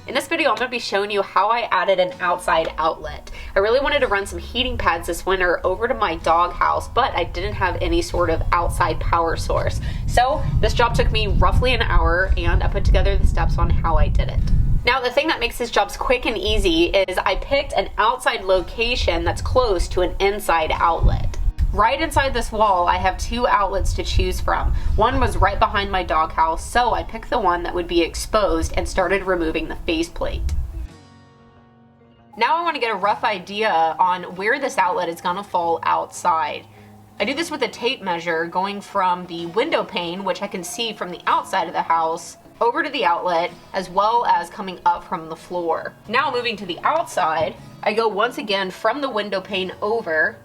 In this video, I'm going to be showing you how I added an outside outlet. I really wanted to run some heating pads this winter over to my doghouse, but I didn't have any sort of outside power source. So this job took me roughly an hour, and I put together the steps on how I did it. Now, the thing that makes these jobs quick and easy is I picked an outside location that's close to an inside outlet. Right inside this wall, I have two outlets to choose from. One was right behind my doghouse, so I picked the one that would be exposed and started removing the faceplate. Now I want to get a rough idea on where this outlet is going to fall outside. I do this with a tape measure going from the window pane, which I can see from the outside of the house, over to the outlet, as well as coming up from the floor. Now moving to the outside, I go once again from the window pane over.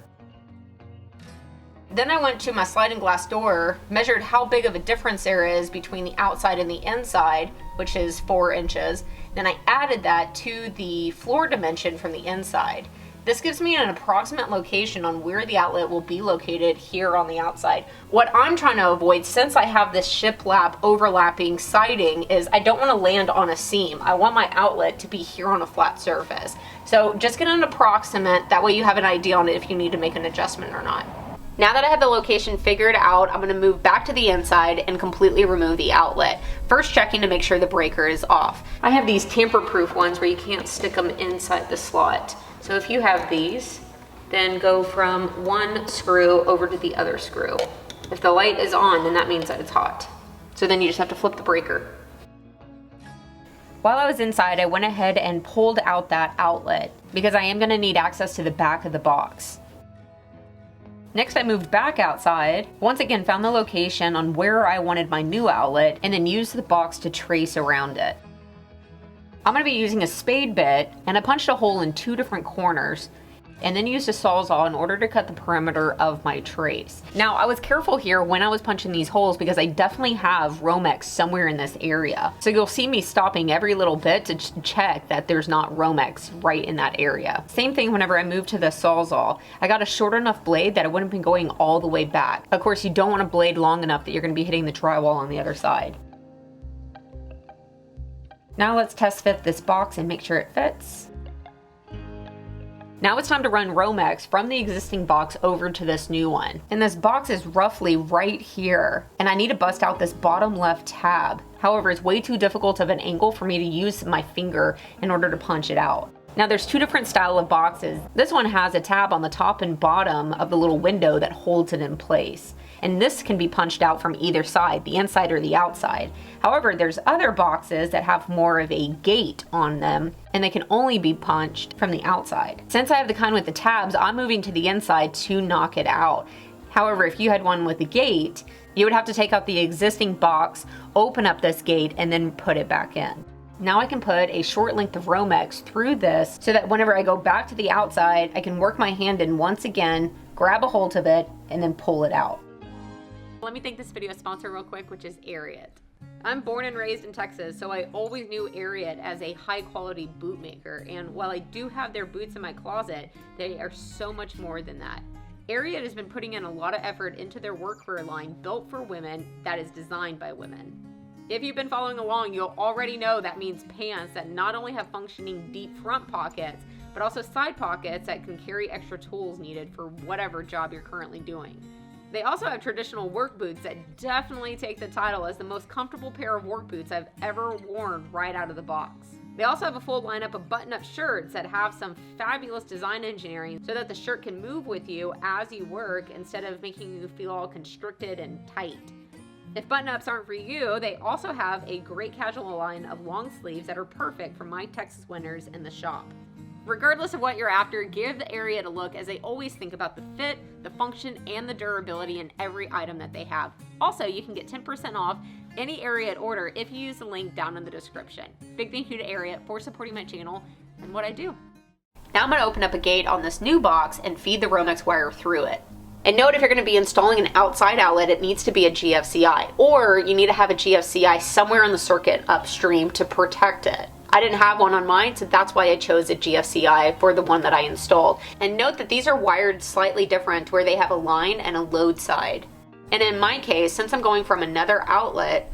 Then I went to my sliding glass door, measured how big of a difference there is between the outside and the inside, which is 4 inches. Then I added that to the floor dimension from the inside. This gives me an approximate location on where the outlet will be located here on the outside. What I'm trying to avoid, since I have this shiplap overlapping siding, is I don't want to land on a seam. I want my outlet to be here on a flat surface. So just get an approximate, that way you have an idea on it if you need to make an adjustment or not. Now that I have the location figured out, I'm going to move back to the inside and completely remove the outlet. First checking to make sure the breaker is off. I have these tamper-proof ones where you can't stick them inside the slot. So if you have these, then go from one screw over to the other screw. If the light is on, then that means that it's hot. So then you just have to flip the breaker. While I was inside, I went ahead and pulled out that outlet because I am going to need access to the back of the box. Next, I moved back outside, once again found the location on where I wanted my new outlet, and then used the box to trace around it. I'm going to be using a spade bit, and I punched a hole in 2 different corners, and then used a sawzall in order to cut the perimeter of my trace. Now, I was careful here when I was punching these holes because I definitely have Romex somewhere in this area. So you'll see me stopping every little bit to check that there's not Romex right in that area. Same thing whenever I moved to the sawzall. I got a short enough blade that it wouldn't be going all the way back. Of course, you don't want a blade long enough that you're going to be hitting the drywall on the other side. Now let's test fit this box and make sure it fits. Now it's time to run Romex from the existing box over to this new one. And this box is roughly right here. And I need to bust out this bottom left tab. However, it's way too difficult of an angle for me to use my finger in order to punch it out. Now there's 2 different style of boxes. This one has a tab on the top and bottom of the little window that holds it in place. And this can be punched out from either side, the inside or the outside. However, there's other boxes that have more of a gate on them, and they can only be punched from the outside. Since I have the kind with the tabs, I'm moving to the inside to knock it out. However, if you had one with the gate, you would have to take out the existing box, open up this gate, and then put it back in. Now I can put a short length of Romex through this so that whenever I go back to the outside, I can work my hand in once again, grab a hold of it, and then pull it out. Let me thank this video sponsor real quick, which is Ariat. I'm born and raised in Texas, so I always knew Ariat as a high quality boot maker. And while I do have their boots in my closet, they are so much more than that. Ariat has been putting in a lot of effort into their workwear line built for women that is designed by women. If you've been following along, you'll already know that means pants that not only have functioning deep front pockets, but also side pockets that can carry extra tools needed for whatever job you're currently doing. They also have traditional work boots that definitely take the title as the most comfortable pair of work boots I've ever worn right out of the box. They also have a full lineup of button-up shirts that have some fabulous design engineering so that the shirt can move with you as you work instead of making you feel all constricted and tight. If button-ups aren't for you, they also have a great casual line of long sleeves that are perfect for my Texas winters in the shop. Regardless of what you're after, give the Ariat a look, as they always think about the fit, the function, and the durability in every item that they have. Also, you can get 10% off any Ariat order if you use the link down in the description. Big thank you to Ariat for supporting my channel and what I do. Now I'm going to open up a gate on this new box and feed the Romex wire through it. And note, if you're going to be installing an outside outlet, it needs to be a GFCI, or you need to have a GFCI somewhere in the circuit upstream to protect it. I didn't have one on mine, so that's why I chose a GFCI for the one that I installed. And note that these are wired slightly different, where they have a line and a load side. And in my case, since I'm going from another outlet,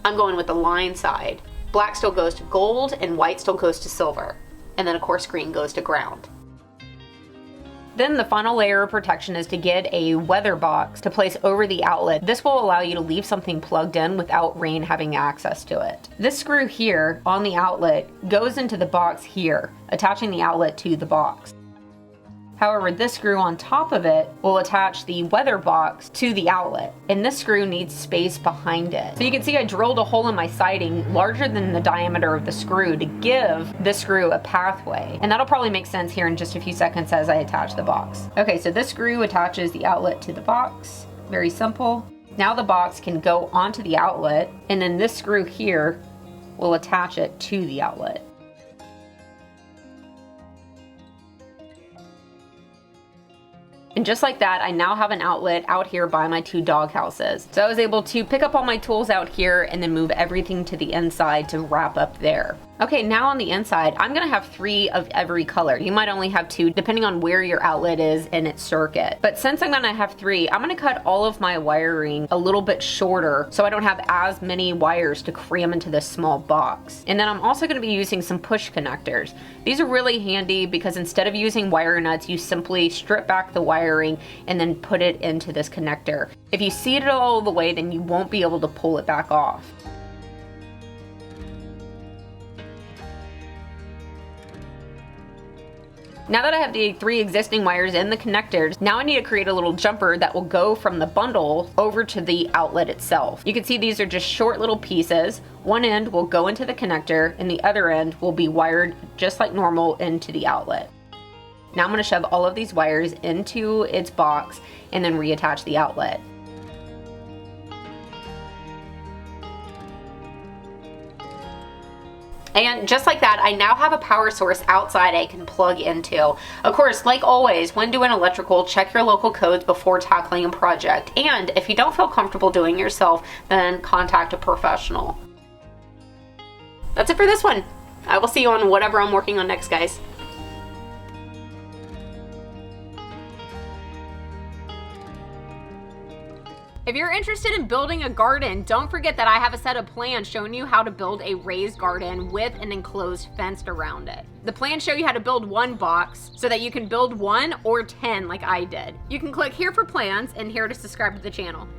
I'm going with the line side. Black still goes to gold and white still goes to silver. And then of course green goes to ground. Then the final layer of protection is to get a weather box to place over the outlet. This will allow you to leave something plugged in without rain having access to it. This screw here on the outlet goes into the box here, attaching the outlet to the box. However, this screw on top of it will attach the weather box to the outlet, and this screw needs space behind it. So you can see I drilled a hole in my siding larger than the diameter of the screw to give this screw a pathway, and that'll probably make sense here in just a few seconds as I attach the box. Okay, so this screw attaches the outlet to the box. Very simple. Now the box can go onto the outlet, and then this screw here will attach it to the outlet. And just like that, I now have an outlet out here by my 2 dog houses. So I was able to pick up all my tools out here and then move everything to the inside to wrap up there. Okay, now on the inside, I'm gonna have 3 of every color. You might only have 2, depending on where your outlet is in its circuit. But since I'm gonna have 3, I'm gonna cut all of my wiring a little bit shorter so I don't have as many wires to cram into this small box. And then I'm also gonna be using some push connectors. These are really handy because instead of using wire nuts, you simply strip back the wiring and then put it into this connector. If you seat it all the way, then you won't be able to pull it back off. Now that I have the 3 existing wires in the connectors, now I need to create a little jumper that will go from the bundle over to the outlet itself. You can see these are just short little pieces. One end will go into the connector and the other end will be wired just like normal into the outlet. Now I'm going to shove all of these wires into its box and then reattach the outlet. And just like that, I now have a power source outside I can plug into. Of course, like always, when doing electrical, check your local codes before tackling a project. And if you don't feel comfortable doing it yourself, then contact a professional. That's it for this one. I will see you on whatever I'm working on next, guys. If you're interested in building a garden, don't forget that I have a set of plans showing you how to build a raised garden with an enclosed fence around it. The plans show you how to build 1 box so that you can build 1 or 10 like I did. You can click here for plans and here to subscribe to the channel.